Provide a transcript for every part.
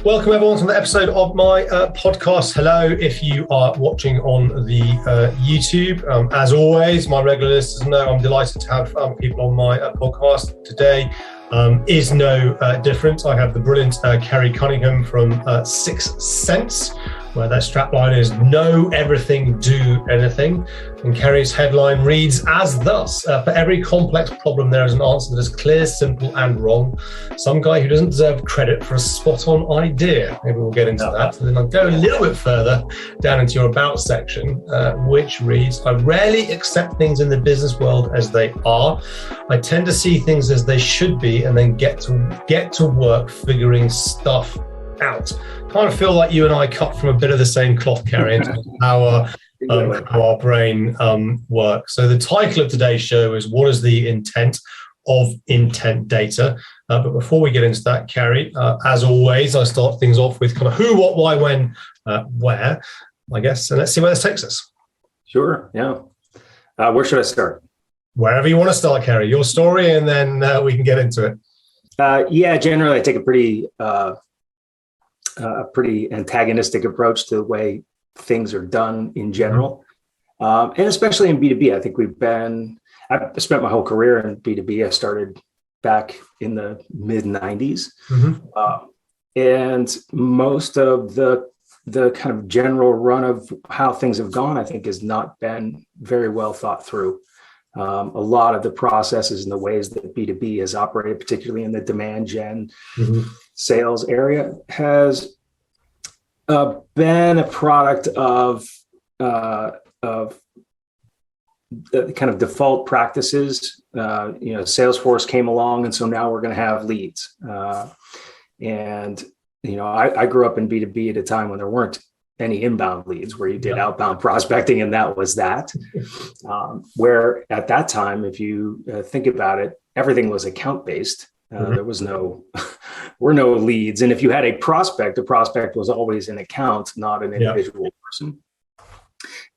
Welcome everyone to the episode of my podcast. Hello, if you are watching on the YouTube. As always, my regular listeners know I'm delighted to have people on my podcast. Today is no different. I have the brilliant Kerry Cunningham from Sixth Sense, where their strapline is "Know Everything, Do Anything." And Kerry's headline reads as thus: for every complex problem, there is an answer that is clear, simple, and wrong. Some guy who doesn't deserve credit for a spot-on idea. Maybe we'll get into that. And then I'll go a little bit further down into your about section, which reads: I rarely accept things in the business world as they are. I tend to see things as they should be and then get to work figuring stuff out. Kind of feel like you and I cut from a bit of the same cloth, Kerry, in terms of how our brain works. So the title of today's show is "What is the intent of intent data?" But before we get into that, Kerry, as always, I start things off with kind of who, what, why, when, where, I guess. And let's see where this takes us. Sure, yeah. Where should I start? Wherever you want to start, Kerry. Your story, and then we can get into it. Generally, I take a pretty antagonistic approach to the way things are done in general, and especially in B2B. I think I've spent my whole career in B2B. I started back in the mid 90s, and most of the kind of general run of how things have gone, I think, has not been very well thought through. A lot of the processes and the ways that B2B has operated, particularly in the demand gen sales area, has been a product of the kind of default practices. Salesforce came along, and so now we're going to have leads. I grew up in B2B at a time when there weren't any inbound leads, where you did outbound prospecting, and that was that. Where at that time, if you think about it, everything was account based. There were no leads, and if you had a prospect was always an account, not an individual person.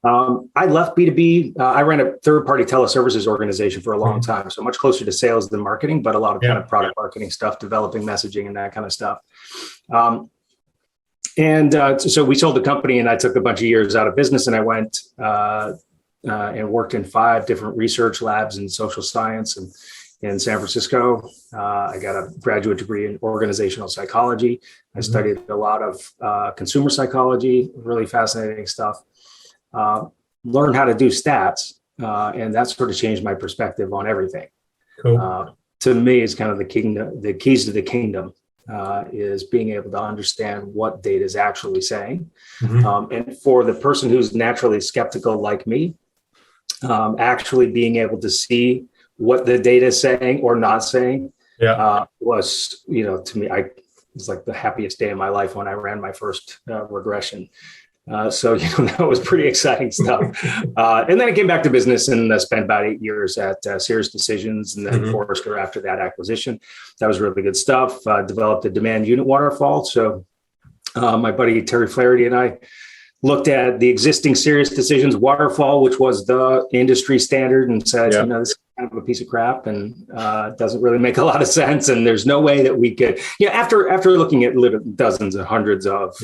I left B2B. I ran a third-party teleservices organization for a long time, so much closer to sales than marketing, but a lot of kind of product marketing stuff, developing messaging and that kind of stuff. So we sold the company, and I took a bunch of years out of business, and I went and worked in 5 different research labs in social science and in San Francisco. I got a graduate degree in organizational psychology. I studied a lot of consumer psychology, really fascinating stuff. Learned how to do stats, and that sort of changed my perspective on everything. Cool. To me, it's kind of the keys to the kingdom. Is being able to understand what data is actually saying. And for the person who's naturally skeptical like me, actually being able to see what the data is saying or not saying was, to me, it was like the happiest day of my life when I ran my first regression. That was pretty exciting stuff. And then I came back to business and spent about 8 years at Sears Decisions, and then Forrester after that acquisition. That was really good stuff. Developed a demand unit waterfall. So my buddy Terry Flaherty and I looked at the existing Sears Decisions waterfall, which was the industry standard, and said, this is kind of a piece of crap, and doesn't really make a lot of sense. And there's no way that we could, after looking at dozens and hundreds of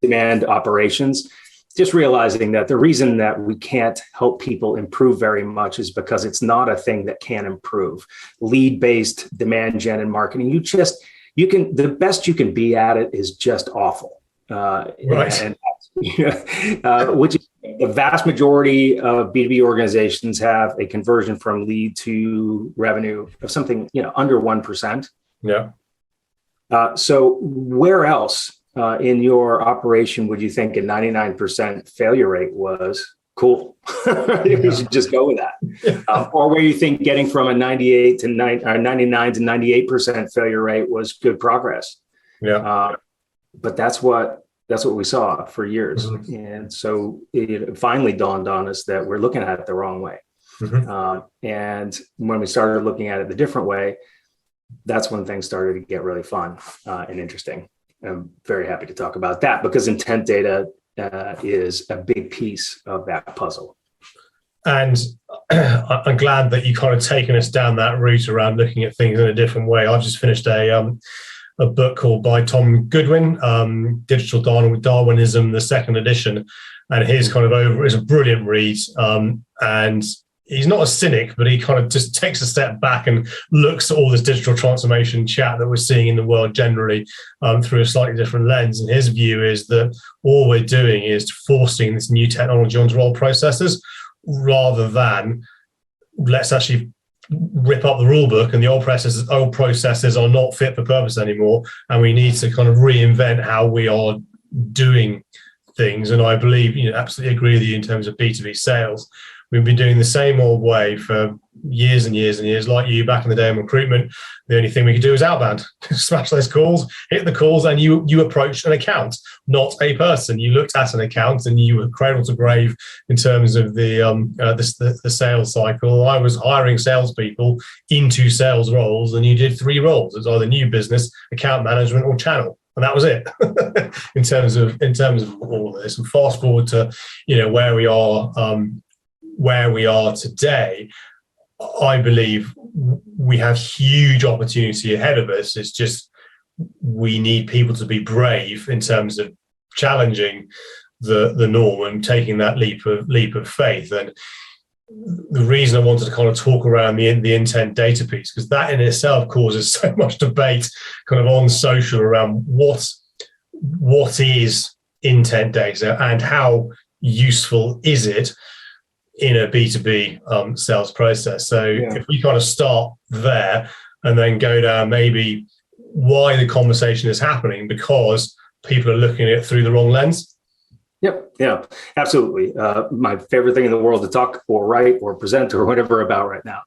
demand operations, just realizing that the reason that we can't help people improve very much is because it's not a thing that can improve. Lead-based demand gen and marketing, the best you can be at it is just awful. Which is the vast majority of B2B organizations have a conversion from lead to revenue of something, under 1%. So where else in your operation would you think a 99% failure rate was cool? You should just go with that. Or where you think getting from a 99 to 98% failure rate was good progress. But that's what we saw for years. And so it finally dawned on us that we're looking at it the wrong way. And when we started looking at it the different way, that's when things started to get really fun and interesting. I'm very happy to talk about that because intent data is a big piece of that puzzle. And I'm glad that you kind of taken us down that route around looking at things in a different way. I've just finished a a book called by Tom Goodwin, Digital Darwinism, the second edition. And his kind of is a brilliant read. And he's not a cynic, but he kind of just takes a step back and looks at all this digital transformation chat that we're seeing in the world generally through a slightly different lens. And his view is that all we're doing is forcing this new technology onto old processes, rather than let's actually rip up the rule book, and the old processes are not fit for purpose anymore. And we need to kind of reinvent how we are doing things. And I believe, absolutely agree with you in terms of B2B sales. We've been doing the same old way for years and years and years. Like you back in the day in recruitment, the only thing we could do was outbound, smash those calls, hit the calls, and you approached an account, not a person. You looked at an account and you were cradle to grave in terms of the sales cycle. I was hiring salespeople into sales roles, and you did 3 roles. It was either new business, account management, or channel. And that was it in terms of all of this. And fast forward to where we are today, I believe we have huge opportunity ahead of us. It's just we need people to be brave in terms of challenging the norm and taking that leap of faith. And the reason I wanted to kind of talk around the intent data piece, because that in itself causes so much debate kind of on social around what is intent data and how useful is it in a B2B sales process. So if we kind of start there and then go down maybe why the conversation is happening, because people are looking at it through the wrong lens. Yep. Yeah, absolutely. My favorite thing in the world to talk or write or present or whatever about right now.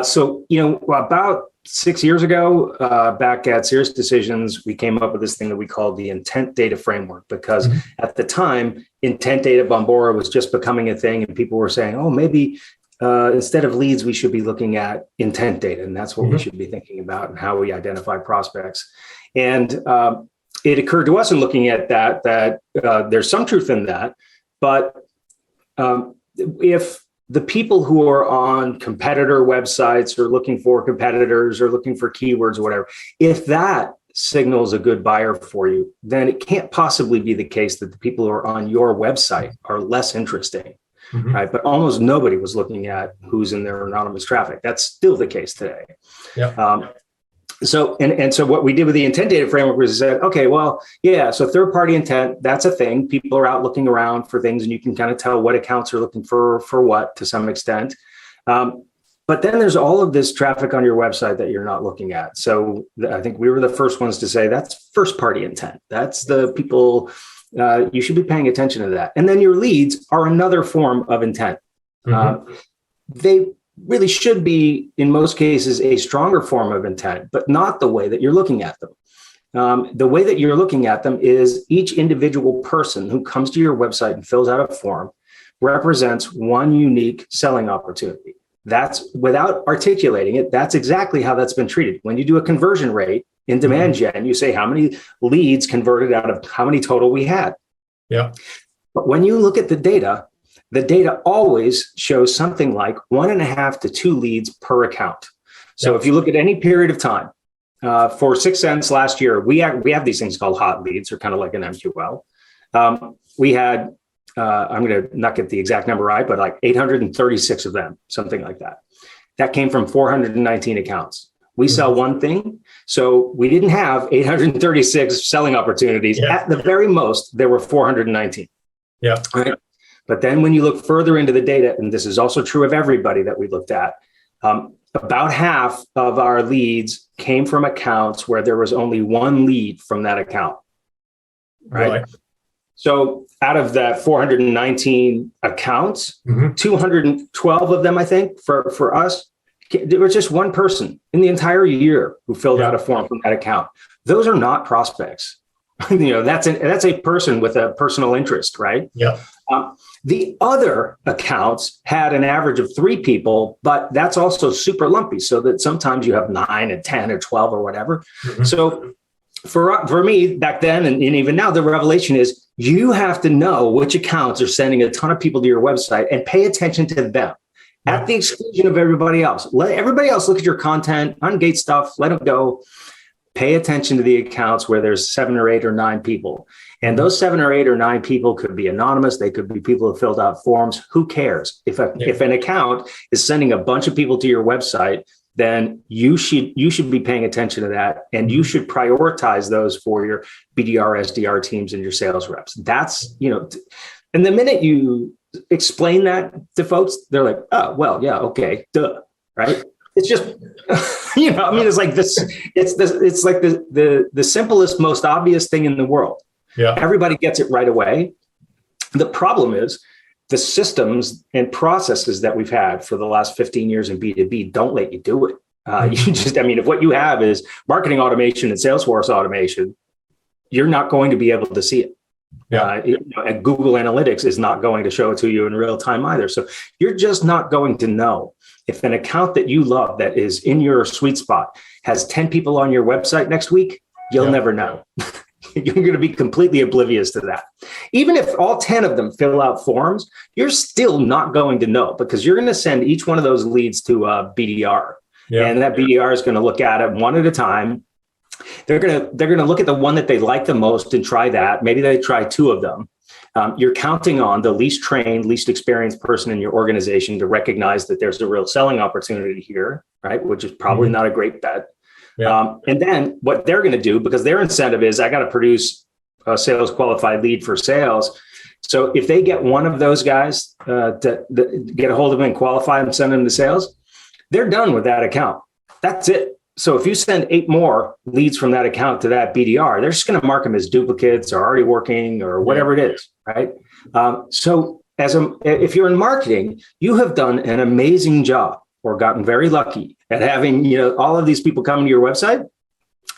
So, about 6 years ago, back at Serious Decisions, we came up with this thing that we called the intent data framework, because at the time, intent data Bombora was just becoming a thing, and people were saying, oh, maybe instead of leads, we should be looking at intent data. And that's what we should be thinking about, and how we identify prospects. And it occurred to us in looking at that there's some truth in that, but if the people who are on competitor websites or looking for competitors or looking for keywords or whatever, if that signals a good buyer for you, then it can't possibly be the case that the people who are on your website are less interesting, right? But almost nobody was looking at who's in their anonymous traffic. That's still the case today. Yeah. So what we did with the intent data framework was said, okay, well, yeah, so third-party intent, that's a thing. People are out looking around for things, and you can kind of tell what accounts are looking for what to some extent. But then there's all of this traffic on your website that you're not looking at. So I think we were the first ones to say that's first-party intent. That's the people, you should be paying attention to that. And then your leads are another form of intent. They really should be, in most cases, a stronger form of intent, but not the way that you're looking at them. The way that you're looking at them is each individual person who comes to your website and fills out a form represents one unique selling opportunity. That's, without articulating it, that's exactly how that's been treated. When you do a conversion rate in demand gen, you say how many leads converted out of how many total we had. Yeah. But when you look at the data always shows something like 1.5 to 2 leads per account. So if you look at any period of time, for 6 cents last year, we have these things called hot leads, or kind of like an MQL. We had, I'm going to not get the exact number right, but like 836 of them, something like that. That came from 419 accounts. We sell one thing. So we didn't have 836 selling opportunities. Yeah. At the very most, there were 419. Yeah. Right? But then when you look further into the data, and this is also true of everybody that we looked at, about half of our leads came from accounts where there was only one lead from that account. Right. So out of that 419 accounts, 212 of them, I think, for us, there was just one person in the entire year who filled out a form from that account. Those are not prospects. That's a person with a personal interest, right? Yeah. The other accounts had an average of 3 people, but that's also super lumpy, so that sometimes you have 9 and 10 or 12 or whatever. So for me back then, and even now, the revelation is you have to know which accounts are sending a ton of people to your website and pay attention to them at the exclusion of everybody else. Let everybody else look at your content, ungate stuff, let them go. Pay attention to the accounts where there's 7 or 8 or 9 people. And those 7 or 8 or 9 people could be anonymous. They could be people who filled out forms. Who cares? If an account is sending a bunch of people to your website, then you should be paying attention to that. And you should prioritize those for your BDR, SDR teams and your sales reps. That's, and the minute you explain that to folks, they're like, oh, well, yeah, okay, duh, right? It's just, it's like this, it's like the simplest, most obvious thing in the world. Yeah. Everybody gets it right away. The problem is the systems and processes that we've had for the last 15 years in B2B don't let you do it. If what you have is marketing automation and Salesforce automation, you're not going to be able to see it. Yeah. And Google Analytics is not going to show it to you in real time either. So you're just not going to know. If an account that you love that is in your sweet spot has 10 people on your website next week, you'll never know. You're going to be completely oblivious to that. Even if all 10 of them fill out forms, you're still not going to know, because you're going to send each one of those leads to BDR. Yeah. And that BDR is going to look at it one at a time. They're going to look at the one that they like the most and try that. Maybe they try 2 of them. You're counting on the least trained, least experienced person in your organization to recognize that there's a real selling opportunity here, right? Which is probably not a great bet. Yeah. And then what they're going to do, because their incentive is, I got to produce a sales qualified lead for sales. So if they get one of those guys to get a hold of them and qualify them, send them to sales, they're done with that account. That's it. So if you send 8 more leads from that account to that BDR, they're just going to mark them as duplicates or already working or whatever it is, right? So if you're in marketing, you have done an amazing job or gotten very lucky at having all of these people coming to your website,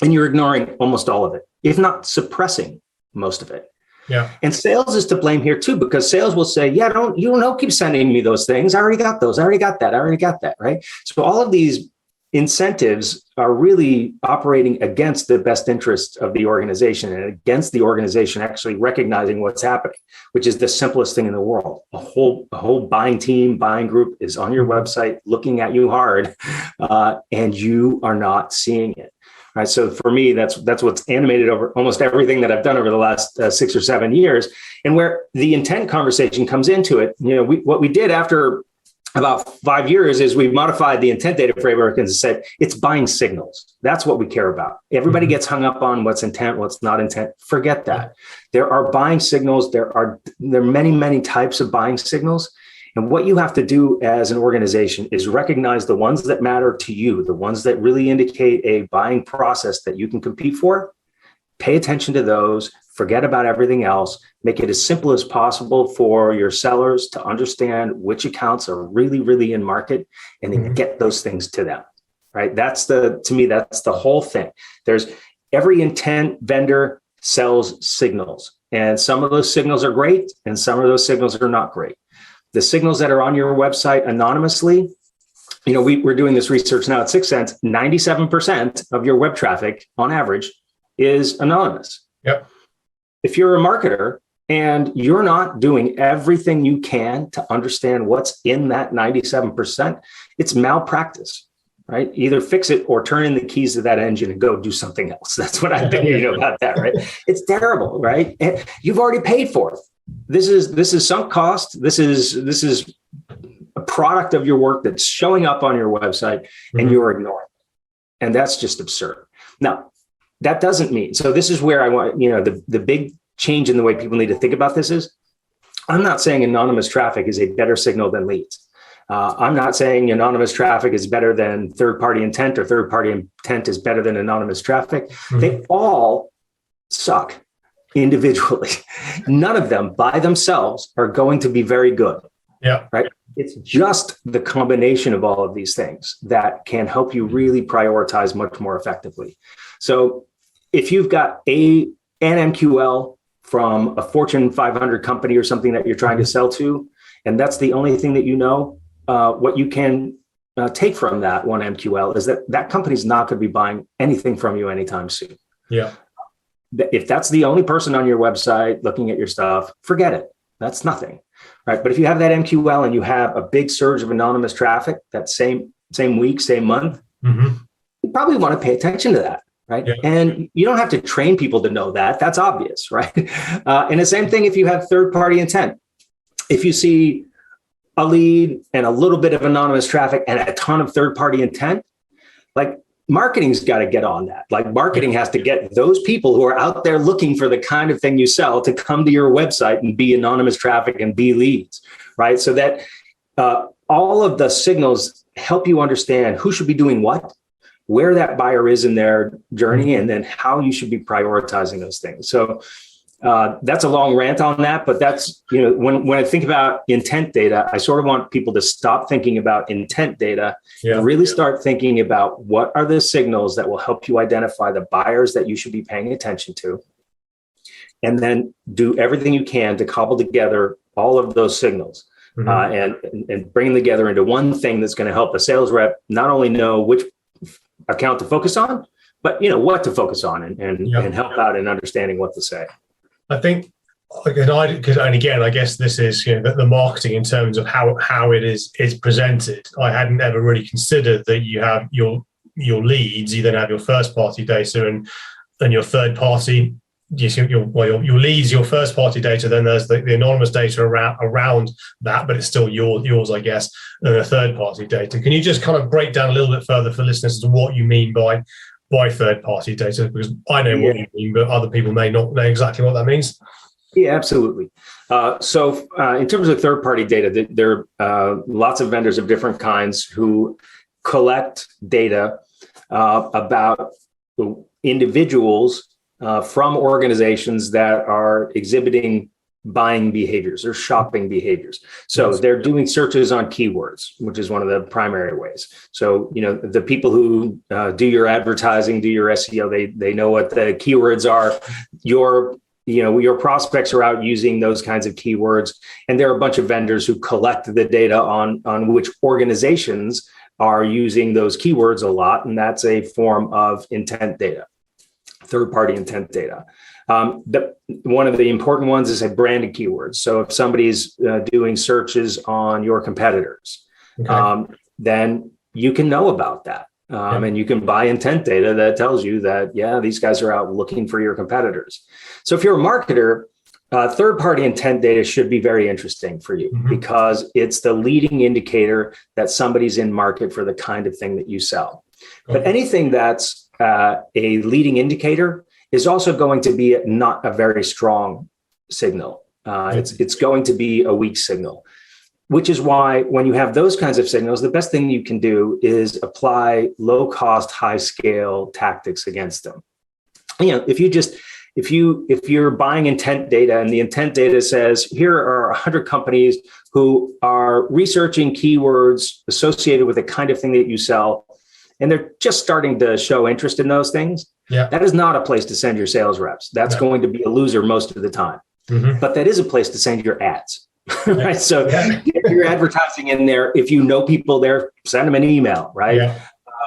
and you're ignoring almost all of it, if not suppressing most of it. Yeah. And sales is to blame here too, because sales will say, yeah, don't keep sending me those things. I already got those. I already got that. Right. So all of these incentives are really operating against the best interest of the organization and against the organization actually recognizing what's happening, which is the simplest thing in the world. A whole buying team, buying group is on your website looking at you hard, and you are not seeing it. Right. So for me, that's what's animated over almost everything that I've done over the last 6 or 7 years, and where the intent conversation comes into it. What we did after about 5 years is we modified the intent data framework and said it's buying signals. That's what we care about. Everybody gets hung up on what's intent, what's not intent. Forget that. There are buying signals. There are many, many types of buying signals. And what you have to do as an organization is recognize the ones that matter to you, the ones that really indicate a buying process that you can compete for. Pay attention to those. Forget about everything else. Make it as simple as possible for your sellers to understand which accounts are really, really in market, and then get those things to them, right? To me, that's the whole thing. There's every intent vendor sells signals, and some of those signals are great and some of those signals are not great. The signals that are on your website anonymously, we're doing this research now at 6 Sense, 97% of your web traffic on average is anonymous. Yep. If you're a marketer and you're not doing everything you can to understand what's in that 97%, it's malpractice, right? Either fix it or turn in the keys to that engine and go do something else. That's what I think about that, right? It's terrible, right? And you've already paid for it. This is sunk cost. This is a product of your work that's showing up on your website and you're ignoring it. And that's just absurd. Now, that doesn't mean, so this is where I want, the big change in the way people need to think about this is, I'm not saying anonymous traffic is a better signal than leads. I'm not saying anonymous traffic is better than third-party intent or third-party intent is better than anonymous traffic. They all suck individually. None of them by themselves are going to be very good. Yeah. Right. It's just the combination of all of these things that can help you really prioritize much more effectively. So if you've got an MQL from a Fortune 500 company or something that you're trying to sell to, and that's the only thing that what you can take from that one MQL is that company's not going to be buying anything from you anytime soon. Yeah. If that's the only person on your website looking at your stuff, forget it. That's nothing. Right. But if you have that MQL and you have a big surge of anonymous traffic that same week, same month, you probably want to pay attention to that. right? Yeah. And you don't have to train people to know that. That's obvious, right? And the same thing if you have third-party intent. If you see a lead and a little bit of anonymous traffic and a ton of third-party intent, like marketing's got to get on that. Like marketing has to get those people who are out there looking for the kind of thing you sell to come to your website and be anonymous traffic and be leads, right? So that all of the signals help you understand who should be doing what, where that buyer is in their journey, and then how you should be prioritizing those things. So that's a long rant on that, but that's, when I think about intent data, I sort of want people to stop thinking about intent data and really start thinking about what are the signals that will help you identify the buyers that you should be paying attention to, and then do everything you can to cobble together all of those signals and bring them together into one thing that's going to help a sales rep not only know which account to focus on, but what to focus on and help out in understanding what to say. I think, and again, I guess this is the marketing in terms of how it is presented. I hadn't ever really considered that you have your leads. You then have your first party data and your third party. Yes, your leads, your first party data. Then there's the anonymous data around that, but it's still yours, I guess. And the third party data. Can you just kind of break down a little bit further for listeners as to what you mean by third-party data? Because I know what you mean, but other people may not know exactly what that means. Yeah, absolutely. So in terms of third-party data, there are lots of vendors of different kinds who collect data about individuals from organizations that are exhibiting buying behaviors or shopping behaviors. So they're doing searches on keywords, which is one of the primary ways. So, the people who do your advertising, do your SEO, they know what the keywords are. Your prospects are out using those kinds of keywords. And there are a bunch of vendors who collect the data on which organizations are using those keywords a lot. And that's a form of intent data, third-party intent data. One of the important ones is a branded keywords. So if somebody's doing searches on your competitors, then you can know about that. And you can buy intent data that tells you that, these guys are out looking for your competitors. So if you're a marketer, third-party intent data should be very interesting for you because it's the leading indicator that somebody's in market for the kind of thing that you sell. But anything that's a leading indicator is also going to be not a very strong signal. It's going to be a weak signal, which is why when you have those kinds of signals, the best thing you can do is apply low-cost, high-scale tactics against them. If you're buying intent data and the intent data says, here are 100 companies who are researching keywords associated with the kind of thing that you sell, and they're just starting to show interest in those things, that is not a place to send your sales reps. That's going to be a loser most of the time. But that is a place to send your ads. Right? So if you're advertising in there, if you know people there, send them an email, right?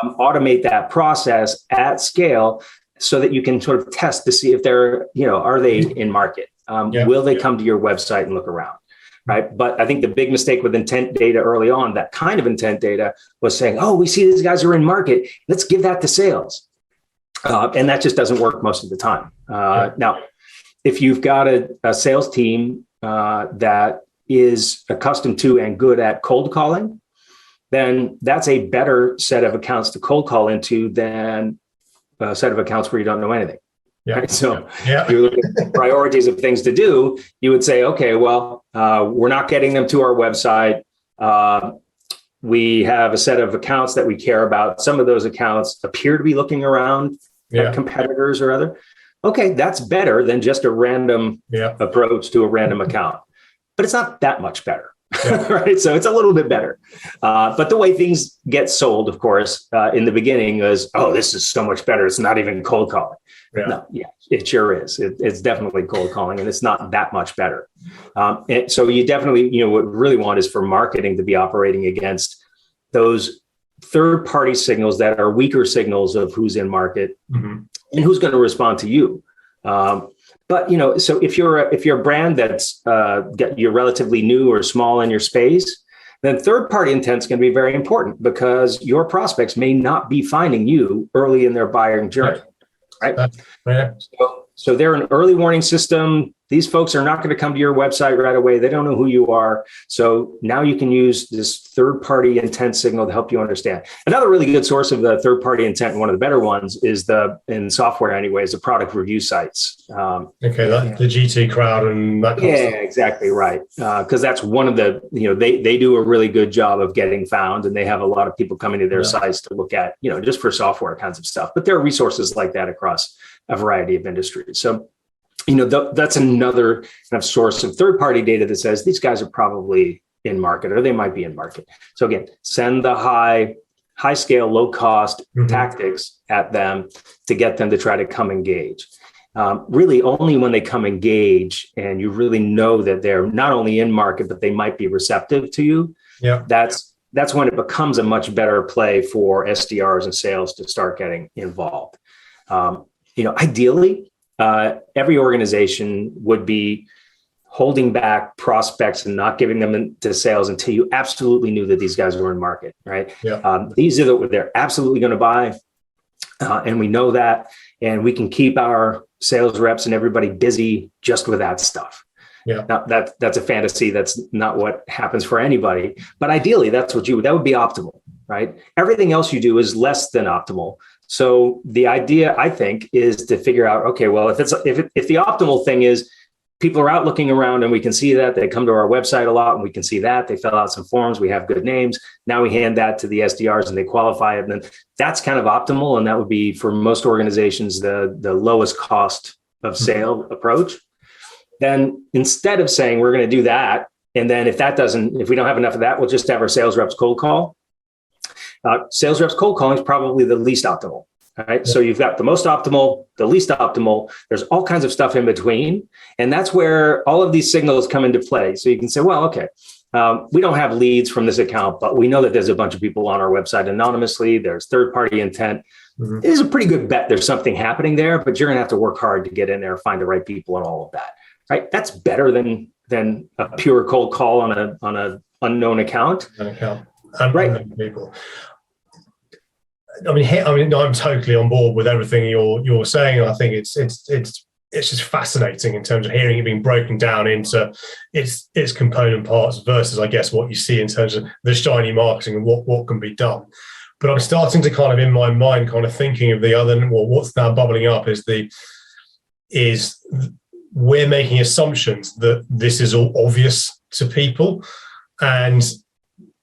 Automate that process at scale so that you can sort of test to see if they're, are they in market? Will they come to your website and look around? Right. But I think the big mistake with intent data early on, that kind of intent data, was saying, we see these guys are in market. Let's give that to sales. And that just doesn't work most of the time. Now, if you've got a sales team that is accustomed to and good at cold calling, then that's a better set of accounts to cold call into than a set of accounts where you don't know anything. Right? So if you look at priorities of things to do, you would say, okay, well, we're not getting them to our website. We have a set of accounts that we care about. Some of those accounts appear to be looking around at competitors or other. Okay, that's better than just a random approach to a random account. But it's not that much better. Right. So it's a little bit better. But the way things get sold, of course, in the beginning is, this is so much better. It's not even cold calling. It sure is. It's definitely cold calling, and it's not that much better. And so you definitely, what we really want is for marketing to be operating against those third-party signals that are weaker signals of who's in market and who's going to respond to you. But, so if you're a brand that's you're relatively new or small in your space, then third-party intent is going to be very important because your prospects may not be finding you early in their buying journey. right? Yeah. So they're an early warning system. These folks are not going to come to your website right away. They don't know who you are. So now you can use this third-party intent signal to help you understand. Another really good source of the third-party intent, and one of the better ones, is in software anyways, the product review sites. The GT crowd and that kind of stuff. Yeah, exactly right. Because that's one of the, they do a really good job of getting found, and they have a lot of people coming to their sites to look at, just for software kinds of stuff. But there are resources like that across a variety of industries. So, that's another kind of source of third-party data that says these guys are probably in market, or they might be in market. So again, send the high scale, low cost tactics at them to get them to try to come engage. Really only when they come engage and you really know that they're not only in market, but they might be receptive to you. Yeah. That's when it becomes a much better play for SDRs and sales to start getting involved. Ideally, every organization would be holding back prospects and not giving them to sales until you absolutely knew that these guys were in market, right? Yeah. They're absolutely going to buy, and we know that, and we can keep our sales reps and everybody busy just with that stuff. Yeah. Now, that's a fantasy. That's not what happens for anybody. But ideally, that would be optimal, right? Everything else you do is less than optimal. So the idea, I think, is to figure out, okay, well, if the optimal thing is people are out looking around and we can see that they come to our website a lot and we can see that they fill out some forms, we have good names. Now we hand that to the SDRs and they qualify it. And then that's kind of optimal. And that would be for most organizations, the lowest cost of sale approach. Then instead of saying we're going to do that, and then if we don't have enough of that, we'll just have our sales reps cold call. Sales reps cold calling is probably the least optimal. All right. Yeah. So you've got the most optimal, the least optimal. There's all kinds of stuff in between. And that's where all of these signals come into play. So you can say, well, okay, we don't have leads from this account, but we know that there's a bunch of people on our website anonymously. There's third-party intent. Mm-hmm. It is a pretty good bet there's something happening there, but you're going to have to work hard to get in there, find the right people and all of that. Right. That's better than a pure cold call on an unknown account. Right. People. I mean, I'm totally on board with everything you're saying. I think it's just fascinating in terms of hearing it being broken down into its component parts versus, I guess, what you see in terms of the shiny marketing and what can be done. But I'm starting to kind of, in my mind, kind of thinking of the other. Well, what's now bubbling up is we're making assumptions that this is all obvious to people, and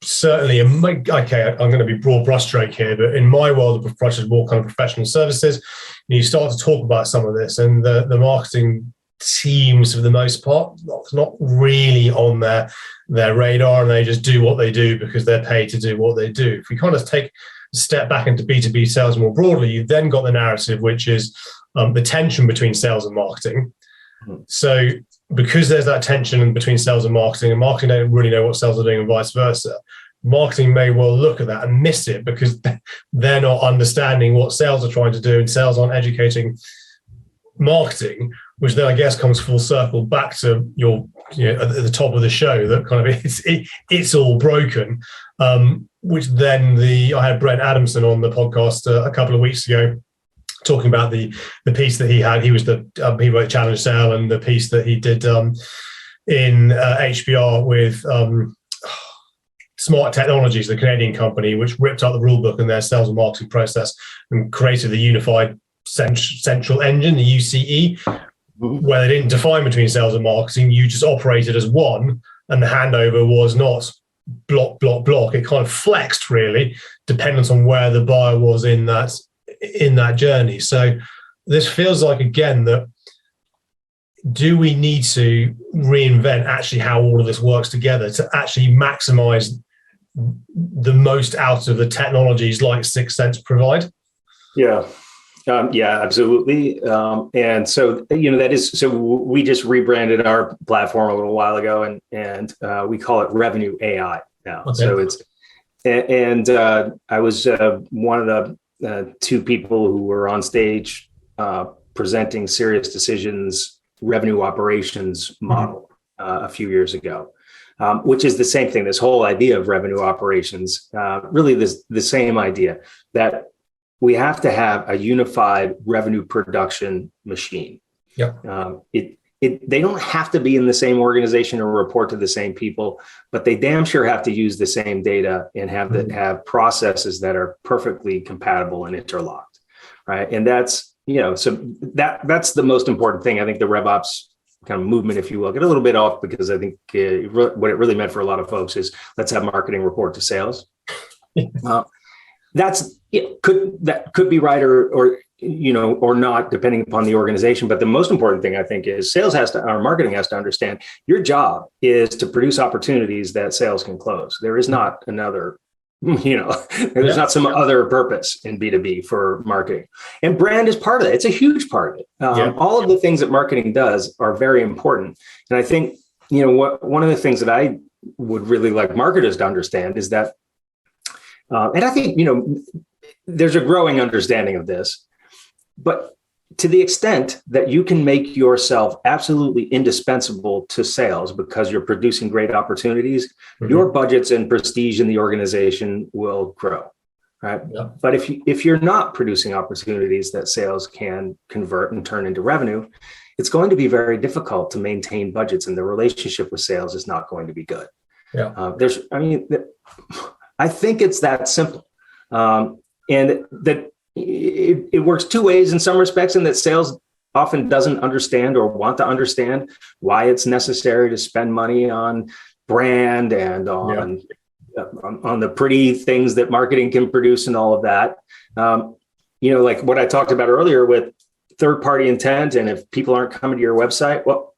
certainly, okay, I'm going to be broad brushstroke here, but in my world of more kind of professional services, you start to talk about some of this, and the marketing teams, for the most part, not really on their radar, and they just do what they do because they're paid to do what they do. If we kind of take a step back into B2B sales more broadly, you've then got the narrative, which is the tension between sales and marketing. So because there's that tension between sales and marketing don't really know what sales are doing and vice versa, marketing may well look at that and miss it because they're not understanding what sales are trying to do, and sales aren't educating marketing, which then I guess comes full circle back to your, at the top of the show, that kind of it's all broken. Which then I had Brent Adamson on the podcast a couple of weeks ago, talking about the piece that he had. He was he wrote Challenge Sale, and the piece that he did in HBR with Smart Technologies, the Canadian company, which ripped out the rule book and their sales and marketing process and created the unified central engine, the UCE, where they didn't define between sales and marketing. You just operated as one, and the handover was not block. It kind of flexed, really, dependent on where the buyer was in that journey. So this feels like, again, that do we need to reinvent actually how all of this works together to actually maximize the most out of the technologies like Sixth Sense provide? Yeah, absolutely. And so, so we just rebranded our platform a little while ago, and we call it Revenue AI now. Okay. So I was one of the two people who were on stage presenting Serious Decisions revenue operations model a few years ago, which is the same thing. This whole idea of revenue operations, really the same idea that we have to have a unified revenue production machine. Yeah. They don't have to be in the same organization or report to the same people, but they damn sure have to use the same data and have processes that are perfectly compatible and interlocked, right? And that's, so that's the most important thing. I think the RevOps kind of movement, if you will, get a little bit off, because I think what it really meant for a lot of folks is let's have marketing report to sales. That could be right or not, depending upon the organization. But the most important thing, I think, is marketing has to understand your job is to produce opportunities that sales can close. There is not another, there's not some other purpose in B2B for marketing. And brand is part of it. It's a huge part of it. All of the things that marketing does are very important. And I think, one of the things that I would really like marketers to understand is that, and I think, there's a growing understanding of this, but to the extent that you can make yourself absolutely indispensable to sales because you're producing great opportunities, your budgets and prestige in the organization will grow, right? Yeah. But if you're not producing opportunities that sales can convert and turn into revenue, it's going to be very difficult to maintain budgets, and the relationship with sales is not going to be good. Yeah. I think it's that simple. And that it works two ways in some respects, in that sales often doesn't understand or want to understand why it's necessary to spend money on brand and on the pretty things that marketing can produce and all of that. Like what I talked about earlier with third-party intent, and if people aren't coming to your website, well,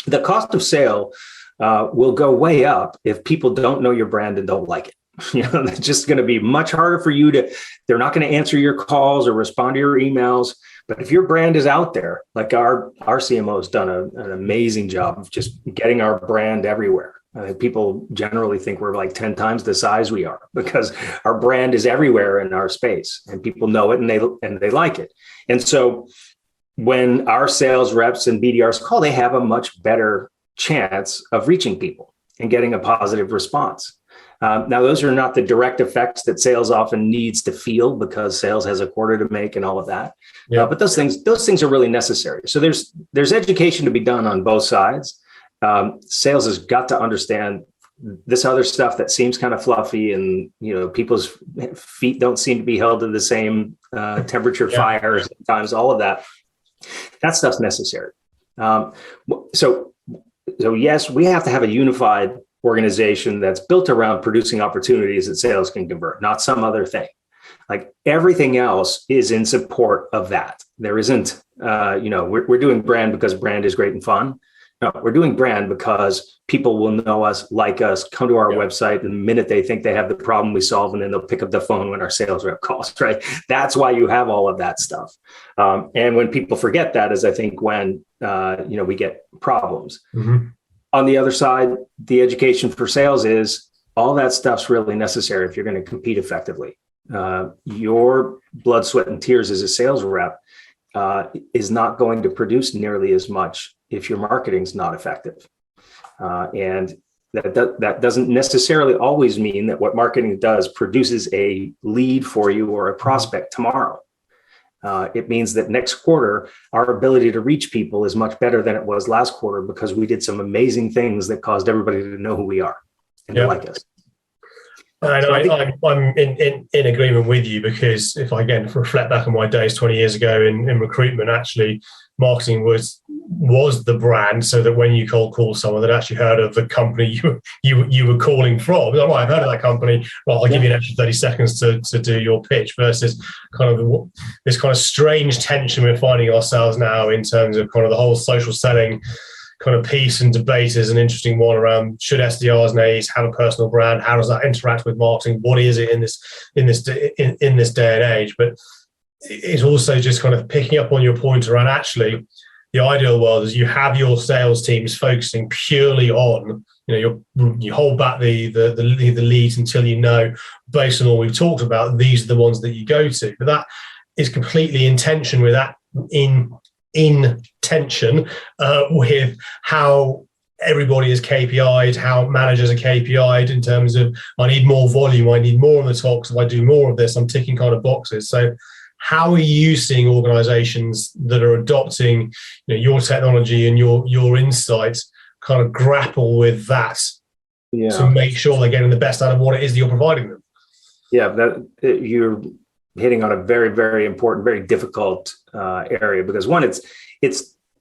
the cost of sale will go way up if people don't know your brand and don't like it. It's just going to be much harder for you they're not going to answer your calls or respond to your emails. But if your brand is out there, like our CMO has done an amazing job of just getting our brand everywhere. I think people generally think we're like 10 times the size we are, because our brand is everywhere in our space and people know it and they like it. And so when our sales reps and BDRs call, they have a much better chance of reaching people and getting a positive response. Now, those are not the direct effects that sales often needs to feel, because sales has a quarter to make and all of that. Yeah. But those things are really necessary. So there's education to be done on both sides. Sales has got to understand this other stuff that seems kind of fluffy, and people's feet don't seem to be held to the same temperature fire sometimes. All of that stuff's necessary. So yes, we have to have a unified organization that's built around producing opportunities that sales can convert, not some other thing. Like everything else is in support of that. There isn't, we're doing brand because brand is great and fun. No, we're doing brand because people will know us, like us, come to our website the minute they think they have the problem we solve, and then they'll pick up the phone when our sales rep calls, right? That's why you have all of that stuff. And when people forget that is, I think, when, we get problems. Mm-hmm. On the other side, the education for sales is all that stuff's really necessary if you're going to compete effectively. Your blood, sweat, and tears as a sales rep is not going to produce nearly as much if your marketing's not effective. And that doesn't necessarily always mean that what marketing does produces a lead for you or a prospect tomorrow. It means that next quarter, our ability to reach people is much better than it was last quarter, because we did some amazing things that caused everybody to know who we are and to like us. I'm in agreement with you, because if I again reflect back on my days 20 years ago in recruitment, actually marketing was the brand, so that when you call someone that actually heard of the company you were calling from, like, I've heard of that company, well, I'll give you an extra 30 seconds to do your pitch, versus kind of this kind of strange tension we're finding ourselves now in terms of kind of the whole social selling kind of piece and debate is an interesting one around, should SDRs and AEs have a personal brand? How does that interact with marketing? What is it in this day and age? But it's also just kind of picking up on your point around, actually the ideal world is you have your sales teams focusing purely on, you hold back the leads until based on all we've talked about, these are the ones that you go to. But that is completely in tension with that, in tension with how everybody is KPI'd, how managers are KPI'd in terms of, I need more volume, I need more on the top, because if I do more of this, I'm ticking kind of boxes. So how are you seeing organizations that are adopting, your technology and your insights kind of grapple with that to make sure they're getting the best out of what it is that you're providing them? Yeah, you're hitting on a very, very important, very difficult area, because one,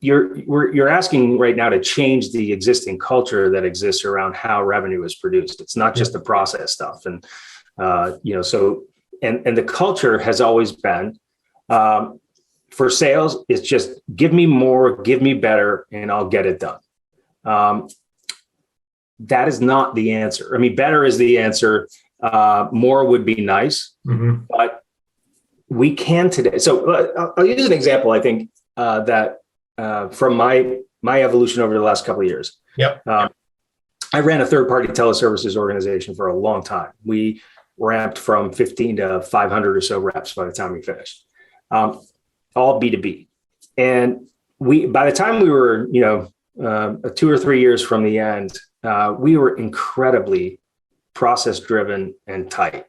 you're asking right now to change the existing culture that exists around how revenue is produced. It's not just the process stuff, and and the culture has always been for sales. It's just give me more, give me better, and I'll get it done. That is not the answer. I mean, better is the answer. More would be nice, but we can today. So I'll use an example. I think that from my evolution over the last couple of years. Yep. I ran a third-party teleservices organization for a long time. We ramped from 15 to 500 or so reps by the time we finished, all B2B. And by the time we were, 2 or 3 years from the end, we were incredibly process-driven and tight.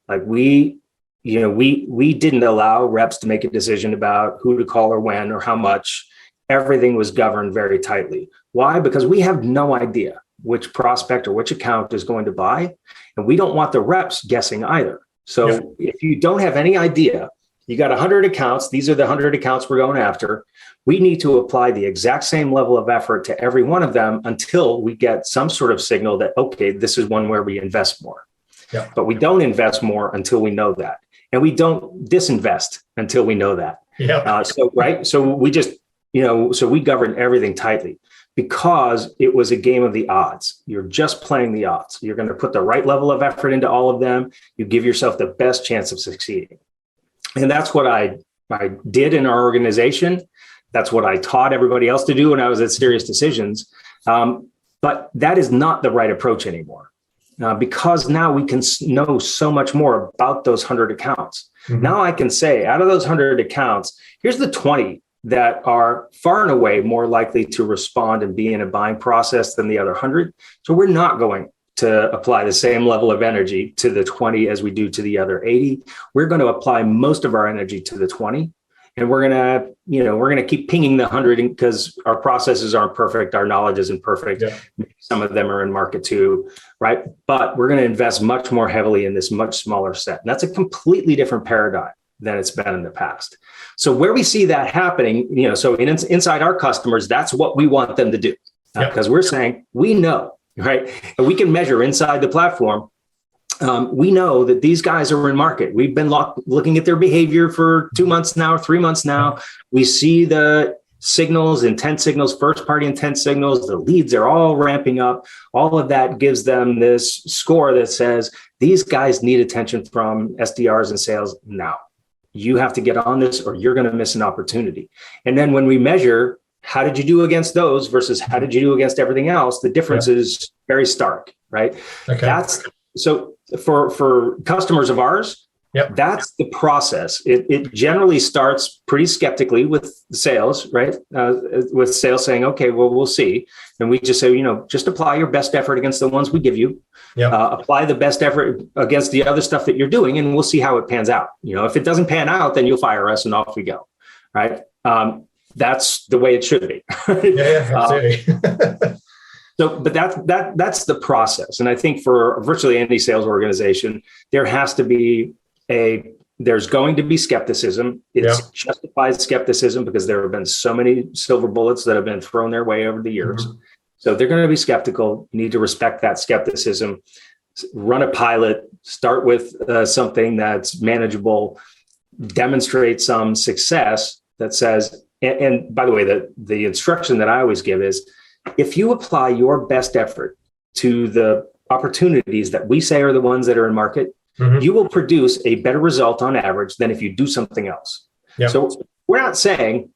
Like we didn't allow reps to make a decision about who to call or when or how much. Everything was governed very tightly. Why? Because we have no idea which prospect or which account is going to buy. And we don't want the reps guessing either. So if you don't have any idea, you got 100 accounts. These are the 100 accounts we're going after. We need to apply the exact same level of effort to every one of them until we get some sort of signal that, okay, this is one where we invest more. Yeah. But we don't invest more until we know that. And we don't disinvest until we know that. Yeah. So we just, so we govern everything tightly because it was a game of the odds. You're just playing the odds. You're going to put the right level of effort into all of them. You give yourself the best chance of succeeding. And that's what I did in our organization. That's what I taught everybody else to do when I was at Serious Decisions. But that is not the right approach anymore. Because now we can know so much more about those 100 accounts. Now I can say, out of those 100 accounts, here's the 20 that are far and away more likely to respond and be in a buying process than the other 100. So we're not going to apply the same level of energy to the 20 as we do to the other 80. We're going to apply most of our energy to the 20. And we're going to keep pinging the 100 because our processes aren't perfect. Our knowledge isn't perfect. Yeah. Some of them are in market too, right? But we're going to invest much more heavily in this much smaller set. And that's a completely different paradigm than it's been in the past. So where we see that happening, inside our customers, that's what we want them to do. Because we're saying, we know, right? And we can measure inside the platform. We know that these guys are in market. We've been looking at their behavior for 2 months now, 3 months now. We see the signals, intent signals, first party intent signals, the leads are all ramping up. All of that gives them this score that says, these guys need attention from SDRs and sales now. You have to get on this or you're going to miss an opportunity. And then when we measure, how did you do against those versus how did you do against everything else? The difference is very stark, right? Okay. So for customers of ours, that's the process. It generally starts pretty skeptically with sales, right? With sales saying, okay, well, we'll see. And we just say, just apply your best effort against the ones we give you. Apply the best effort against the other stuff that you're doing, and we'll see how it pans out. If it doesn't pan out, then you'll fire us and off we go, right? That's the way it should be. Absolutely. But that's the process. And I think for virtually any sales organization, there's going to be skepticism. It's justified skepticism because there have been so many silver bullets that have been thrown their way over the years. So they're going to be skeptical. You need to respect that skepticism. Run a pilot, start with something that's manageable, demonstrate some success that says, and by the way, the instruction that I always give is, if you apply your best effort to the opportunities that we say are the ones that are in market, you will produce a better result on average than if you do something else. So we're not saying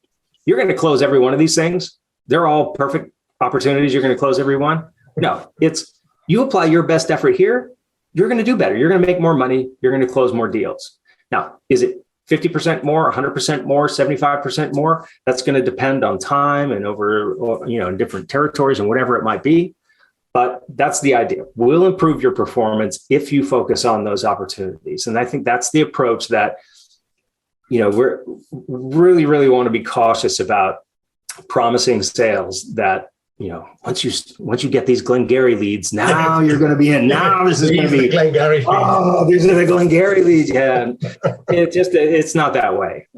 you're going to close every one of these things. They're all perfect opportunities. You're going to close every one. No, it's you apply your best effort here, you're going to do better. You're going to make more money. You're going to close more deals. Now, is it 50% more, 100% more, 75% more? That's going to depend on time and over, in different territories and whatever it might be. But that's the idea. We'll improve your performance if you focus on those opportunities. And I think that's the approach that we're really, really want to be cautious about promising sales that, once you get these Glengarry leads, now you're going to be in. Now this is going to be Glengarry. Oh, these are the Glengarry leads. Yeah, it's not that way.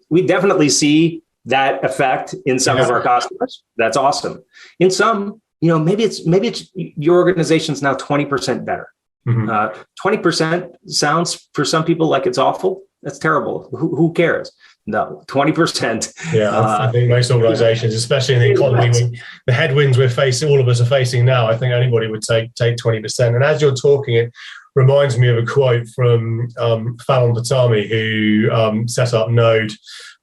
We definitely see that effect in some of our customers. That's awesome. In some, maybe it's your organization's now 20% better. 20% sounds for some people like it's awful. That's terrible. Who cares? No, 20%. Yeah, I think most organizations, especially in the economy, when the headwinds we're facing, all of us are facing now, I think anybody would take 20%. And as you're talking, it reminds me of a quote from Fallon Patami, who set up Node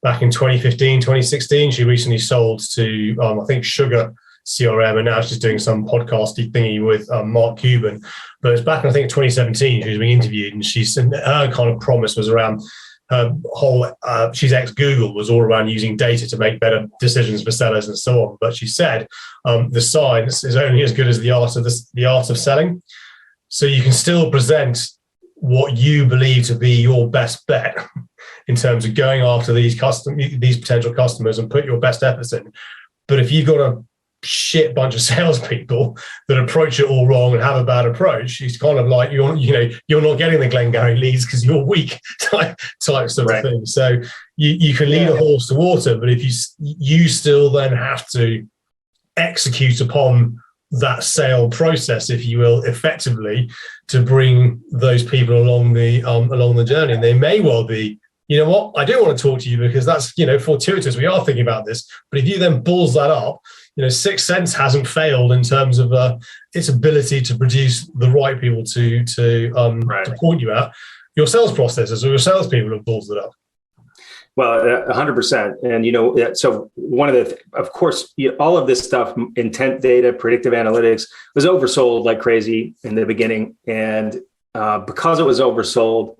back in 2015, 2016. She recently sold to, I think, Sugar CRM, and now she's doing some podcasty thingy with Mark Cuban. But it's back in, I think, 2017, she was being interviewed, and she said her kind of promise was around her whole, she's ex-Google, was all around using data to make better decisions for sellers and so on. But she said the science is only as good as the art of selling. So you can still present what you believe to be your best bet in terms of going after these potential customers and put your best efforts in. But if you've got a shit bunch of salespeople that approach it all wrong and have a bad approach, it's kind of like you're not getting the Glengarry leads because you're weak type sort of thing. So you can lead a horse to water, but if you still then have to execute upon that sale process, if you will, effectively, to bring those people along the journey. And they may well be, you know what, I do want to talk to you because that's, fortuitous. We are thinking about this. But if you then balls that up, Sixth Sense hasn't failed in terms of its ability to produce the right people to point you at. Your sales processes or your salespeople have balls it up. Well, 100%. And, so one of of course, all of this stuff, intent data, predictive analytics, was oversold like crazy in the beginning. And because it was oversold,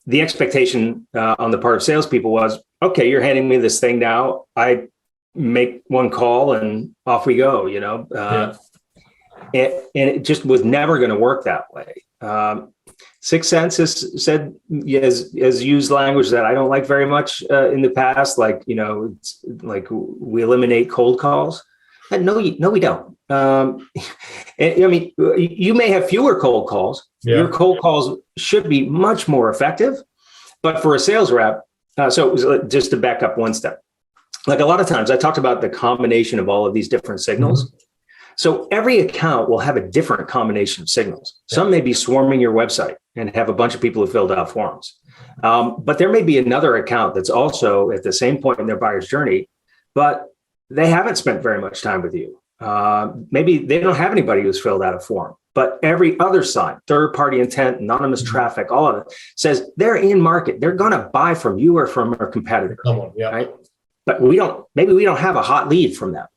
the expectation on the part of salespeople was, okay, you're handing me this thing now. I make one call and off we go, and it just was never going to work that way. Sixth Sense has used language that I don't like very much in the past, like, it's like we eliminate cold calls. And no, we don't. You may have fewer cold calls. Yeah. Your cold calls should be much more effective. But for a sales rep, so just to back up one step, like a lot of times I talked about the combination of all of these different signals. Mm-hmm. So every account will have a different combination of signals. Yeah. Some may be swarming your website and have a bunch of people who filled out forms. But there may be another account that's also at the same point in their buyer's journey, but they haven't spent very much time with you. Maybe they don't have anybody who's filled out a form, but every other sign, third-party intent, anonymous traffic, all of it says they're in market. They're going to buy from you or from a competitor. Come on, yeah. Right? But maybe we don't have a hot lead from them.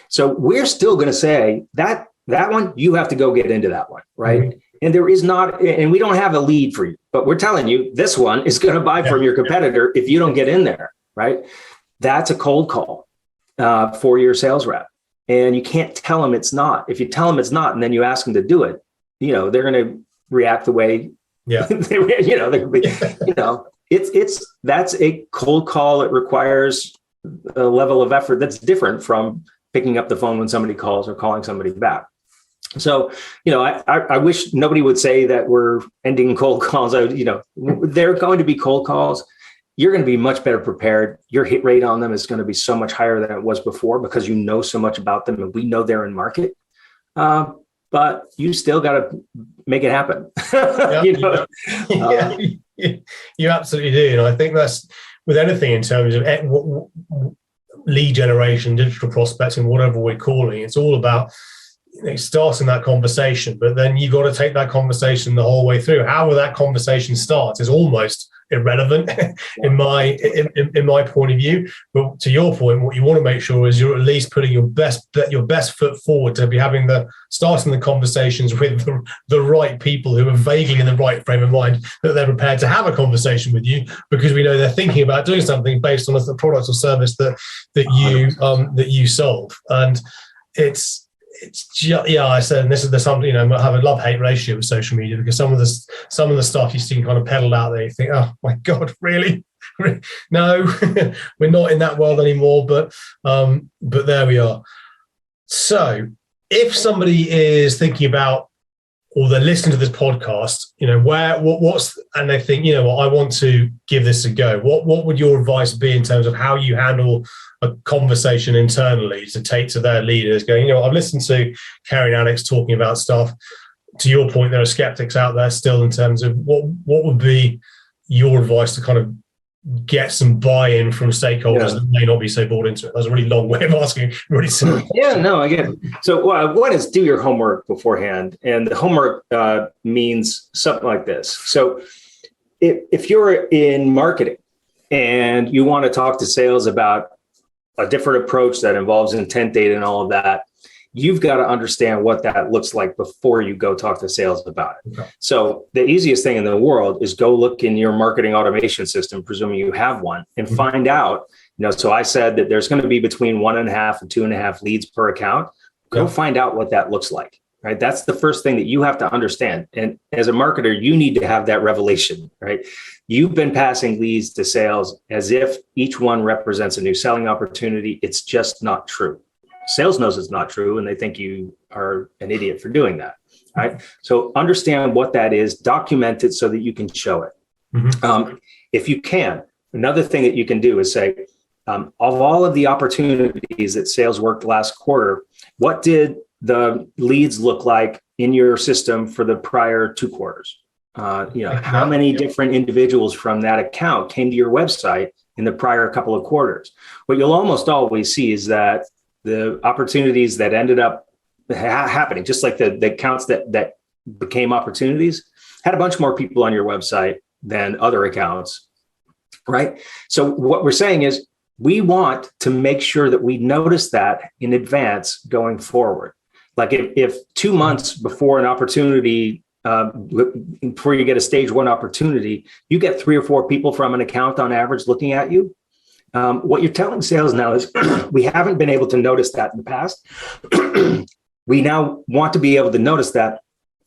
So we're still going to say that one, you have to go get into that one, right? Mm-hmm. And there is not, and we don't have a lead for you, but we're telling you this one is going to buy from your competitor if you don't get in there, right? That's a cold call for your sales rep. And you can't tell them it's not. If you tell them it's not, and then you ask them to do it, they're going to react the way, that's a cold call. It requires a level of effort that's different from picking up the phone when somebody calls or calling somebody back. So, I wish nobody would say that we're ending cold calls. They're going to be cold calls. You're going to be much better prepared. Your hit rate on them is going to be so much higher than it was before because you know so much about them and we know they're in market. But you still got to make it happen. You absolutely do. And I think that's with anything in terms of lead generation, digital prospecting, whatever we're calling, it's all about starting that conversation, but then you got to take that conversation the whole way through. How will that conversation start is almost irrelevant in my point of view. But to your point, what you want to make sure is you're at least putting your best foot forward to be starting the conversations with the right people who are vaguely in the right frame of mind, that they're prepared to have a conversation with you because we know they're thinking about doing something based on the product or service that you solve. And yeah, I said, and this is something, you know, I have a love-hate ratio with social media, because some of the stuff you see kind of peddled out there, you think, oh my God, really? No, we're not in that world anymore, but there we are. So if somebody is thinking about, or they're listening to this podcast, you know, and they think, you know what, I want to give this a go. What would your advice be in terms of how you handle a conversation internally to take to their leaders going, you know, I've listened to Kerry and Alex talking about stuff. To your point, there are skeptics out there still in terms of what would be your advice to kind of get some buy-in from stakeholders that may not be so bought into it? That's a really long way of asking. Really simple. Yeah, no, I get it. So one is do your homework beforehand. And the homework means something like this. So if you're in marketing and you want to talk to sales about a different approach that involves intent data and all of that, you've got to understand what that looks like before you go talk to sales about it. Okay. So the easiest thing in the world is go look in your marketing automation system, presuming you have one, and find out, you know, so I said that there's going to be between 1.5 and 2.5 leads per account. Go find out what that looks like, right? That's the first thing that you have to understand. And as a marketer, you need to have that revelation, right? You've been passing leads to sales as if each one represents a new selling opportunity. It's just not true. Sales knows it's not true, and they think you are an idiot for doing that, right? So understand what that is, document it so that you can show it. Mm-hmm. If you can, another thing that you can do is say, of all of the opportunities that sales worked last quarter, what did the leads look like in your system for the prior 2 quarters? How many different individuals from that account came to your website in the prior couple of quarters? What you'll almost always see is that the opportunities that ended up happening, just like the accounts that became opportunities, had a bunch more people on your website than other accounts, right? So what we're saying is we want to make sure that we notice that in advance going forward. Like if 2 months before an opportunity, before you get a stage 1 opportunity, you get 3 or 4 people from an account on average looking at you, what you're telling sales now is we haven't been able to notice that in the past. We now want to be able to notice that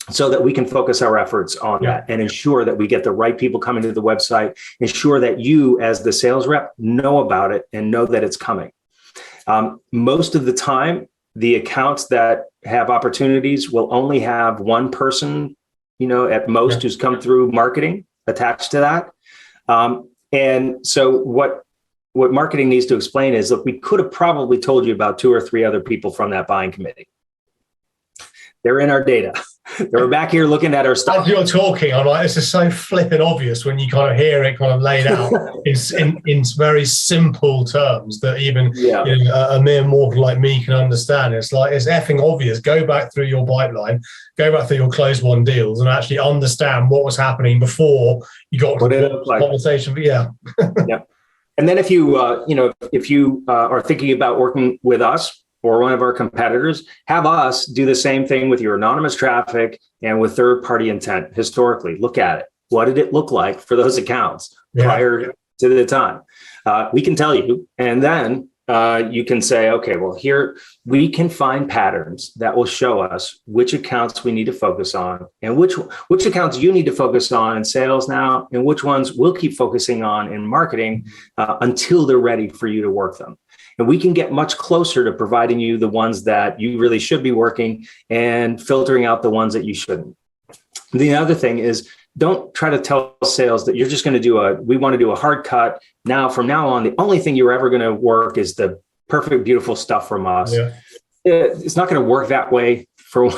so that we can focus our efforts on that and ensure that we get the right people coming to the website, ensure that you as the sales rep know about it and know that it's coming. Most of the time, the accounts that have opportunities will only have one person, you know, at most who's come through marketing attached to that. And so what marketing needs to explain is, look, we could have probably told you about 2 or 3 other people from that buying committee. They're in our data. They were back here looking at our stuff. As you're talking, I'm like, this is so flippant obvious when you kind of hear it kind of laid out in very simple terms that even you know, a mere mortal like me can understand. It's like, it's effing obvious. Go back through your pipeline, go back through your closed won deals and actually understand what was happening before you got to the conversation. But yeah. And then if you are thinking about working with us or one of our competitors, have us do the same thing with your anonymous traffic and with third-party intent. Historically, look at it. What did it look like for those accounts prior to the time? We can tell you, and then you can say, okay, well, here we can find patterns that will show us which accounts we need to focus on and which accounts you need to focus on in sales now and which ones we'll keep focusing on in marketing until they're ready for you to work them. And we can get much closer to providing you the ones that you really should be working and filtering out the ones that you shouldn't. The other thing is, don't try to tell sales that you're just going to we want to do a hard cut. Now, from now on, the only thing you're ever going to work is the perfect, beautiful stuff from us. Yeah. It's not going to work that way for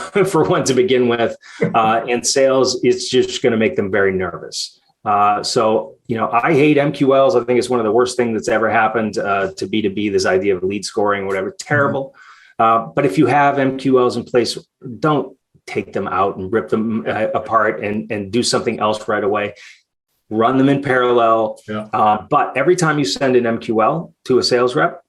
one to begin with. And sales, it's just going to make them very nervous. So, you know, I hate MQLs. I think it's one of the worst things that's ever happened to B2B, this idea of lead scoring, whatever, terrible. But if you have MQLs in place, don't take them out and rip them apart and do something else right away. Run them in parallel. But every time you send an MQL to a sales rep,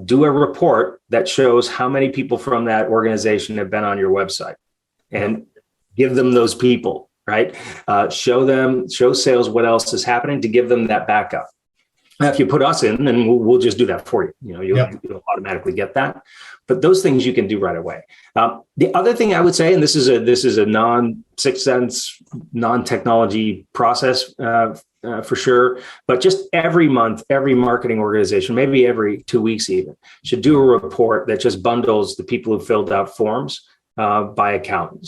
do a report that shows how many people from that organization have been on your website and give them those people, right? Show sales what else is happening to give them that backup. If you put us in, then we'll just do that for you. You'll automatically get that. But those things you can do right away. The other thing I would say, and this is a non-Sixth Sense, non-technology process for sure, but just every month, every marketing organization, maybe every 2 weeks even, should do a report that just bundles the people who filled out forms by account,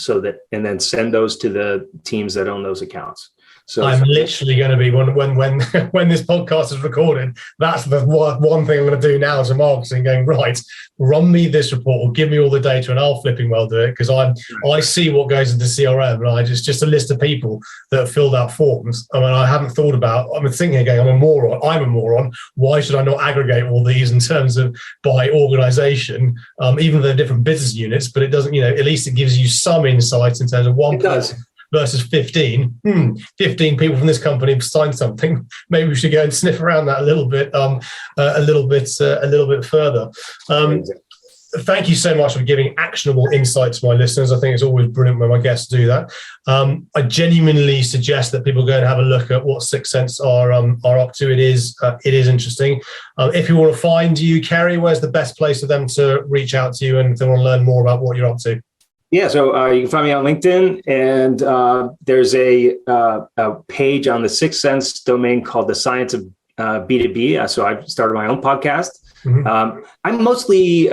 and then send those to the teams that own those accounts. So I'm literally going to be when this podcast is recorded. That's the one thing I'm going to do now to marketing. Going, right, run me this report or give me all the data, and I'll flipping well do it, because I see what goes into CRM. Right, it's just a list of people that have filled out forms. I mean, I haven't thought about. I'm thinking again, I'm a moron. Why should I not aggregate all these in terms of by organisation, even though they're different business units? But it doesn't. At least it gives you some insight in terms of one person versus 15. 15 people from this company signed something. Maybe we should go and sniff around that a little bit further. Thank you so much for giving actionable insight to my listeners. I think it's always brilliant when my guests do that. I genuinely suggest that people go and have a look at what Sixth Sense are up to. It is interesting. If you want to find you, Kerry, where's the best place for them to reach out to you and if they want to learn more about what you're up to? Yeah, so you can find me on LinkedIn, and there's a page on the Sixth Sense domain called The Science of B2B. So I've started my own podcast. Mm-hmm. I'm mostly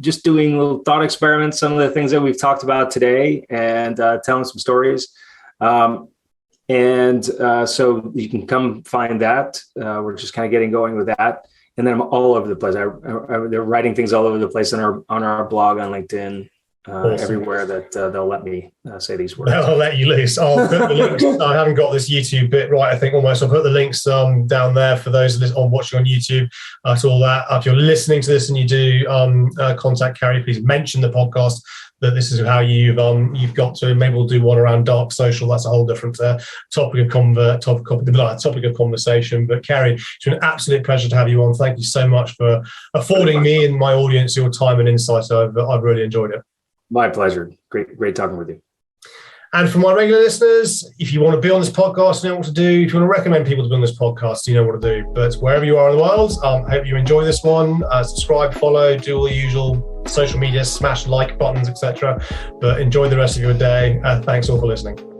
just doing little thought experiments, some of the things that we've talked about today, and telling some stories. So you can come find that. We're just kind of getting going with that. And then I'm all over the place. They're writing things all over the place on our blog on LinkedIn. Awesome. Everywhere that they'll let me say these words. I'll let you loose. I'll put the links. I haven't got this YouTube bit right, I think, almost. I'll put the links down there for those watching on YouTube to all that. If you're listening to this and you do contact Kerry, please mention the podcast, that this is how you've got to. Maybe we'll do one around dark social. That's a whole different topic of conversation. But Kerry, it's been an absolute pleasure to have you on. Thank you so much for affording me and my audience your time and insight. I've really enjoyed it. My pleasure. Great talking with you. And for my regular listeners, if you want to be on this podcast, you know what to do. If you want to recommend people to be on this podcast, you know what to do. But wherever you are in the world, I hope you enjoy this one. Subscribe, follow, do all the usual social media, smash like buttons, etc. But enjoy the rest of your day. Thanks all for listening.